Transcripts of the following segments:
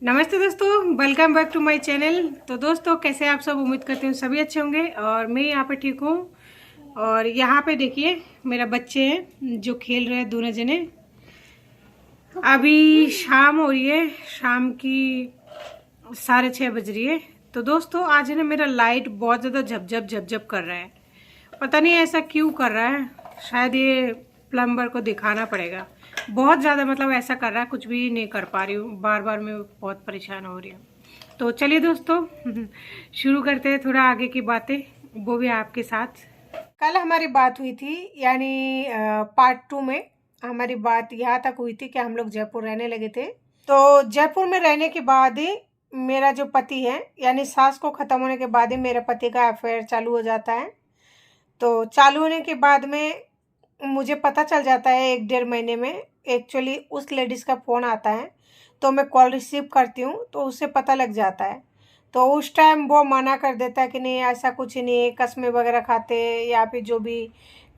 नमस्ते दोस्तों, welcome back to my channel. तो दोस्तों कैसे आप सब, उम्मीद करते हैं सभी अच्छे होंगे और मैं यहाँ पे ठीक हूँ। और यहाँ पे देखिए मेरा बच्चे हैं जो खेल रहे हैं दोनों जने। अभी शाम हो रही है, शाम की 6:30 बज रही है। तो दोस्तों आज है ना मेरा लाइट बहुत ज़्यादा झपझप झपझप कर रहा है। पता नहीं ऐसा क्यों कर रहा है, शायद ये प्लम्बर को दिखाना पड़ेगा। बहुत ज़्यादा मतलब ऐसा कर रहा है, कुछ भी नहीं कर पा रही हूँ, बार बार मैं बहुत परेशान हो रही हूँ। तो चलिए दोस्तों शुरू करते हैं थोड़ा आगे की बातें, वो भी आपके साथ। कल हमारी बात हुई थी, यानी पार्ट 2 में हमारी बात यहाँ तक हुई थी कि हम लोग जयपुर रहने लगे थे। तो जयपुर में रहने के बाद ही मेरा जो पति है, यानी सास को ख़त्म होने के बाद ही मेरे पति का अफेयर चालू हो जाता है। तो चालू होने के बाद में मुझे पता चल जाता है 1 डेढ़ महीने में। एक्चुअली उस लेडीज़ का फ़ोन आता है तो मैं कॉल रिसीव करती हूँ, तो उससे पता लग जाता है। तो उस टाइम वो मना कर देता है कि नहीं ऐसा कुछ नहीं है, कस्में वगैरह खाते या फिर जो भी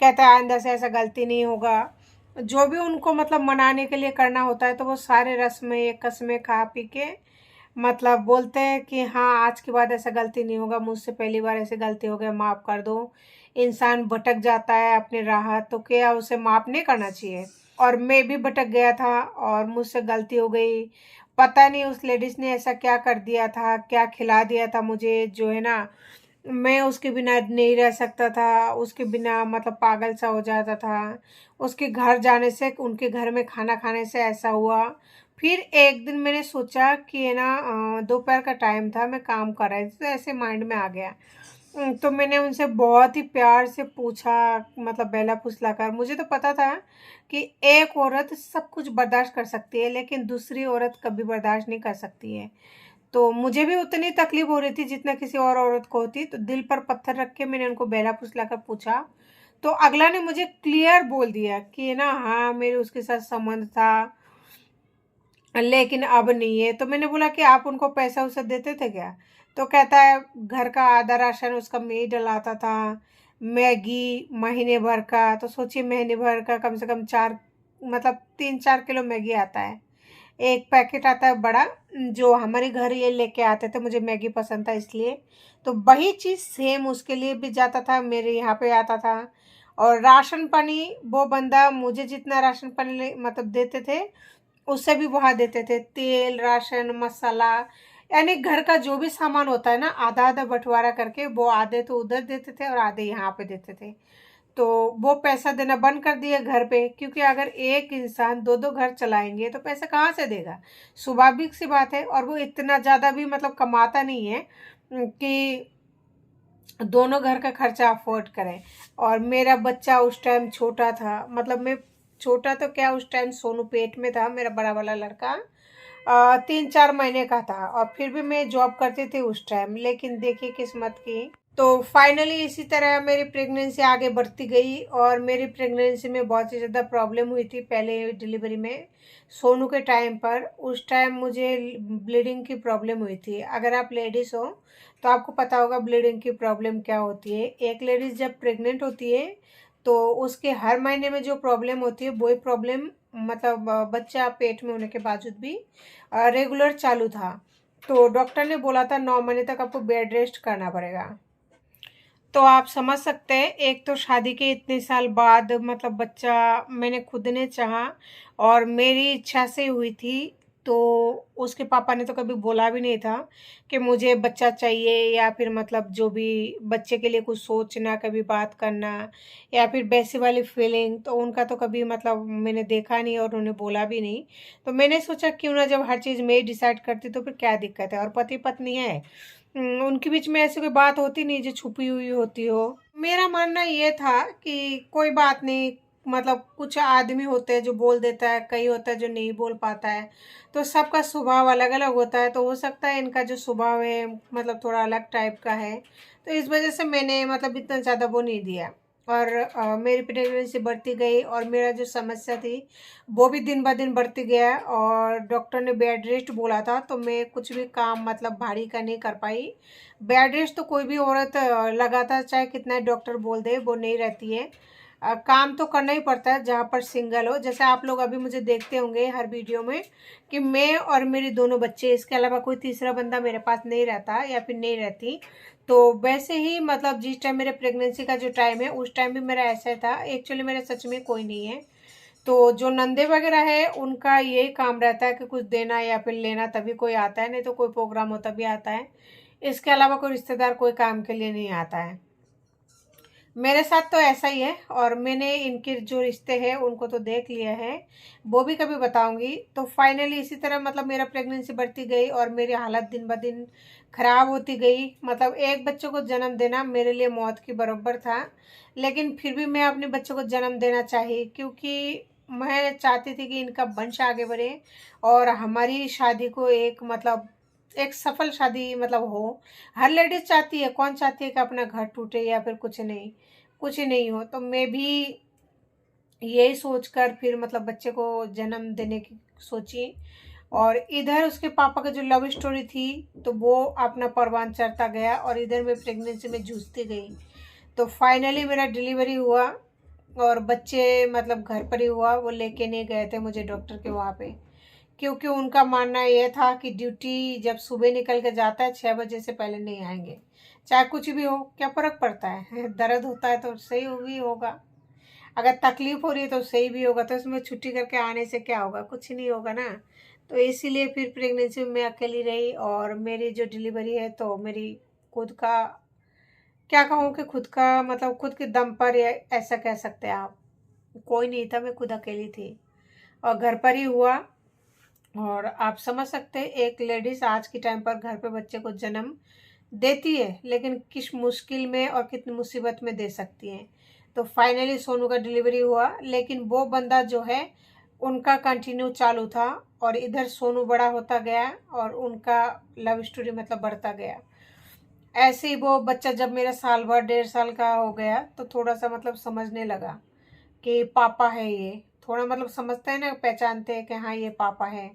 कहता है आइंदा से ऐसा गलती नहीं होगा। जो भी उनको मतलब मनाने के लिए करना होता है तो वो सारे रस्में कस्में खा पी के मतलब बोलते हैं कि हाँ आज के बाद ऐसा गलती नहीं होगा, मुझसे पहली बार ऐसी गलती हो गया, माफ़ कर दो। इंसान भटक जाता है अपनी राह, तो क्या उसे माफ़ नहीं करना चाहिए। और मैं भी भटक गया था और मुझसे गलती हो गई। पता नहीं उस लेडीज़ ने ऐसा क्या कर दिया था, क्या खिला दिया था मुझे, जो है ना मैं उसके बिना नहीं रह सकता था। उसके बिना मतलब पागल सा हो जाता था। उसके घर जाने से, उनके घर में खाना खाने से ऐसा हुआ। फिर एक दिन मैंने सोचा कि है ना दोपहर का टाइम था, मैं काम कर रही थी, तो ऐसे माइंड में आ गया। तो मैंने उनसे बहुत ही प्यार से पूछा, मतलब बहला फुसला कर। मुझे तो पता था कि एक औरत सब कुछ बर्दाश्त कर सकती है लेकिन दूसरी औरत कभी बर्दाश्त नहीं कर सकती है। तो मुझे भी उतनी तकलीफ हो रही थी जितना किसी और औरत को होती। तो दिल पर पत्थर रख के मैंने उनको बहला फुसला कर पूछा। तो अगला ने मुझे क्लियर बोल दिया कि ना हाँ मेरे उसके साथ संबंध था लेकिन अब नहीं है। तो मैंने बोला कि आप उनको पैसा उसे देते थे क्या? तो कहता है घर का आधा राशन उसका मैं ही डलाता था, मैगी महीने भर का। तो सोचिए महीने भर का कम से कम 4 मतलब 3-4 किलो मैगी आता है। एक पैकेट आता है बड़ा, जो हमारे घर ये लेके आते थे, मुझे मैगी पसंद था इसलिए। तो वही चीज़ सेम उसके लिए भी जाता था, मेरे यहाँ पे आता था। और राशन पानी वो बंदा मुझे जितना राशन पानी मतलब देते थे उससे भी बढ़ा देते थे। तेल राशन मसाला यानी घर का जो भी सामान होता है ना, आधा आधा बंटवारा करके वो आधे तो उधर देते थे और आधे यहाँ पे देते थे। तो वो पैसा देना बंद कर दिया घर पे, क्योंकि अगर एक इंसान दो दो घर चलाएंगे तो पैसा कहाँ से देगा? स्वाभाविक सी बात है। और वो इतना ज़्यादा भी मतलब कमाता नहीं है कि दोनों घर का खर्चा अफोर्ड करें। और मेरा बच्चा उस टाइम छोटा था, मतलब मैं छोटा तो क्या, उस टाइम सोनू पेट में था मेरा बड़ा वाला लड़का। 3-4 महीने का था और फिर भी मैं जॉब करती थी उस टाइम। लेकिन देखिए किस्मत की। तो फाइनली इसी तरह मेरी प्रेगनेंसी आगे बढ़ती गई और मेरी प्रेगनेंसी में बहुत ही ज़्यादा प्रॉब्लम हुई थी पहले डिलीवरी में। सोनू के टाइम पर, उस टाइम मुझे ब्लीडिंग की प्रॉब्लम हुई थी। अगर आप लेडीज़ हो तो आपको पता होगा ब्लीडिंग की प्रॉब्लम क्या होती है। एक लेडीज़ जब प्रेग्नेंट होती है तो उसके हर महीने में जो प्रॉब्लम होती है वही प्रॉब्लम मतलब बच्चा पेट में होने के बावजूद भी रेगुलर चालू था। तो डॉक्टर ने बोला था 9 महीने तक आपको बेड रेस्ट करना पड़ेगा। तो आप समझ सकते हैं, एक तो शादी के इतने साल बाद मतलब बच्चा मैंने खुद ने चाहा और मेरी इच्छा से हुई थी। तो उसके पापा ने तो कभी बोला भी नहीं था कि मुझे बच्चा चाहिए, या फिर मतलब जो भी बच्चे के लिए कुछ सोचना, कभी बात करना या फिर वैसी वाली फीलिंग, तो उनका तो कभी मतलब मैंने देखा नहीं और उन्हें बोला भी नहीं। तो मैंने सोचा क्यों ना, जब हर चीज़ मैं ही डिसाइड करती तो फिर क्या दिक्कत है। और पति पत्नी है, उनके बीच में ऐसी कोई बात होती नहीं जो छुपी हुई होती हो। मेरा मानना ये था कि कोई बात नहीं, मतलब कुछ आदमी होते हैं जो बोल देता है, कई होता है जो नहीं बोल पाता है। तो सबका स्वभाव अलग अलग होता है, तो हो सकता है इनका जो स्वभाव है मतलब थोड़ा अलग टाइप का है। तो इस वजह से मैंने मतलब इतना ज़्यादा वो नहीं दिया। और मेरी प्रेगनेंसी बढ़ती गई और मेरा जो समस्या थी वो भी दिन ब दिन बढ़ती गया। और डॉक्टर ने बेड रेस्ट बोला था, तो मैं कुछ भी काम मतलब भारी का नहीं कर पाई। बेड रेस्ट तो कोई भी औरत लगातार चाहे कितना डॉक्टर बोल दे वो नहीं रहती है। काम तो करना ही पड़ता है जहाँ पर सिंगल हो। जैसे आप लोग अभी मुझे देखते होंगे हर वीडियो में कि मैं और मेरे दोनों बच्चे, इसके अलावा कोई तीसरा बंदा मेरे पास नहीं रहता या फिर नहीं रहती। तो वैसे ही मतलब जिस टाइम मेरे प्रेगनेंसी का जो टाइम है उस टाइम भी मेरा ऐसा था। एक्चुअली मेरे सच में कोई नहीं है। तो जो नंदे वगैरह है उनका यही काम रहता है कि कुछ देना या फिर लेना, तभी कोई आता है, नहीं तो कोई प्रोग्राम हो तभी आता है। इसके अलावा कोई रिश्तेदार कोई काम के लिए नहीं आता है। मेरे साथ तो ऐसा ही है। और मैंने इनके जो रिश्ते हैं उनको तो देख लिया है, वो भी कभी बताऊंगी। तो फाइनली इसी तरह मतलब मेरा प्रेगनेंसी बढ़ती गई और मेरी हालत दिन ब दिन खराब होती गई। मतलब एक बच्चे को जन्म देना मेरे लिए मौत की बराबर था, लेकिन फिर भी मैं अपने बच्चों को जन्म देना चाहिए, क्योंकि मैं चाहती थी कि इनका वंश आगे बढ़े और हमारी शादी को एक मतलब एक सफल शादी मतलब हो। हर लेडीज चाहती है, कौन चाहती है कि अपना घर टूटे या फिर कुछ नहीं हो। तो मैं भी यही सोचकर फिर मतलब बच्चे को जन्म देने की सोची। और इधर उसके पापा का जो लव स्टोरी थी तो वो अपना परवान चढ़ता गया और इधर मैं प्रेगनेंसी में जूझती गई। तो फाइनली मेरा डिलीवरी हुआ और बच्चे मतलब घर पर ही हुआ। वो लेके नहीं गए थे मुझे डॉक्टर के वहाँ पे, क्योंकि उनका मानना यह था कि ड्यूटी जब सुबह निकल के जाता है 6 बजे से पहले नहीं आएंगे। चाहे कुछ भी हो, क्या फर्क पड़ता है दर्द होता है तो सही भी होगा, अगर तकलीफ हो रही है तो सही भी होगा, तो इसमें छुट्टी करके आने से क्या होगा, कुछ नहीं होगा ना। तो इसीलिए फिर प्रेगनेंसी में मैं अकेली रही। और मेरी जो डिलीवरी है तो मेरी खुद का, क्या कहूँ कि खुद का मतलब खुद के दम पर, या ऐसा कह सकते हैं आप। कोई नहीं था, मैं खुद अकेली थी और घर पर ही हुआ। और आप समझ सकते हैं एक लेडीज आज के टाइम पर घर पे बच्चे को जन्म देती है, लेकिन किस मुश्किल में और कितनी मुसीबत में दे सकती है। तो फाइनली सोनू का डिलीवरी हुआ, लेकिन वो बंदा जो है उनका कंटिन्यू चालू था और इधर सोनू बड़ा होता गया और उनका लव स्टोरी मतलब बढ़ता गया। ऐसे ही वो बच्चा जब मेरा साल भर 1.5 साल का हो गया तो थोड़ा सा मतलब समझने लगा कि पापा है ये, थोड़ा मतलब समझते हैं ना, पहचानते हैं कि हाँ ये पापा है।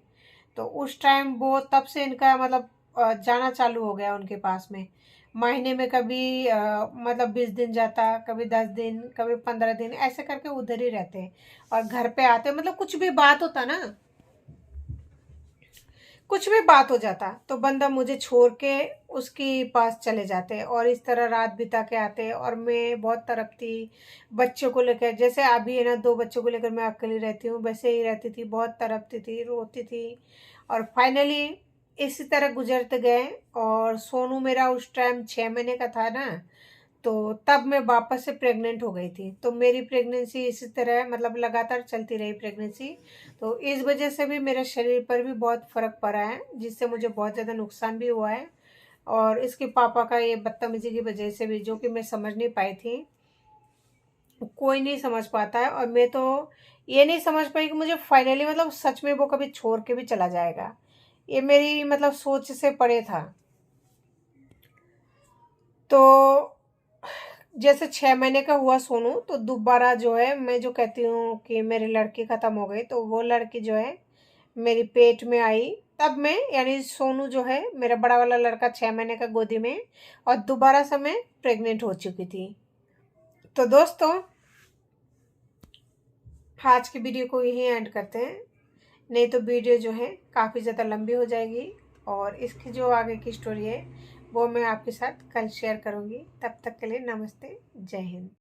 तो उस टाइम वो तब से इनका मतलब जाना चालू हो गया उनके पास में। महीने में कभी मतलब 20 दिन जाता, कभी 10 दिन, कभी 15 दिन, ऐसे करके उधर ही रहते और घर पे आते। मतलब कुछ भी बात होता ना, कुछ भी बात हो जाता तो बंदा मुझे छोड़ के उसके पास चले जाते और इस तरह रात बिता के आते। और मैं बहुत तड़पती बच्चों को लेकर, जैसे अभी है ना 2 बच्चों को लेकर मैं अकेली रहती हूँ, वैसे ही रहती थी, बहुत तड़पती थी, रोती थी। और फाइनली इसी तरह गुजरते गए। और सोनू मेरा उस टाइम 6 महीने का था ना, तो तब मैं वापस से प्रेग्नेंट हो गई थी। तो मेरी प्रेगनेंसी इसी तरह मतलब लगातार चलती रही प्रेगनेंसी। तो इस वजह से भी मेरे शरीर पर भी बहुत फर्क पड़ा है, जिससे मुझे बहुत ज़्यादा नुकसान भी हुआ है। और इसके पापा का ये बदतमीजी की वजह से भी, जो कि मैं समझ नहीं पाई थी, कोई नहीं समझ पाता है। और मैं तो ये नहीं समझ पाई कि मुझे फाइनली मतलब सच में वो कभी छोड़ के भी चला जाएगा। ये मेरी मतलब सोच से परे था। तो जैसे 6 महीने का हुआ सोनू, तो दोबारा जो है मैं जो कहती हूँ कि मेरी लड़की ख़त्म हो गई, तो वो लड़की जो है मेरी पेट में आई। तब मैं यानी सोनू जो है मेरा बड़ा वाला लड़का 6 महीने का गोदी में, और दोबारा से मैं प्रेग्नेंट हो चुकी थी। तो दोस्तों आज की वीडियो को यहीं एंड करते हैं, नहीं तो वीडियो जो है काफ़ी ज़्यादा लंबी हो जाएगी। और इसकी जो आगे की स्टोरी है वो मैं आपके साथ कल शेयर करूँगी। तब तक के लिए नमस्ते, जय हिंद।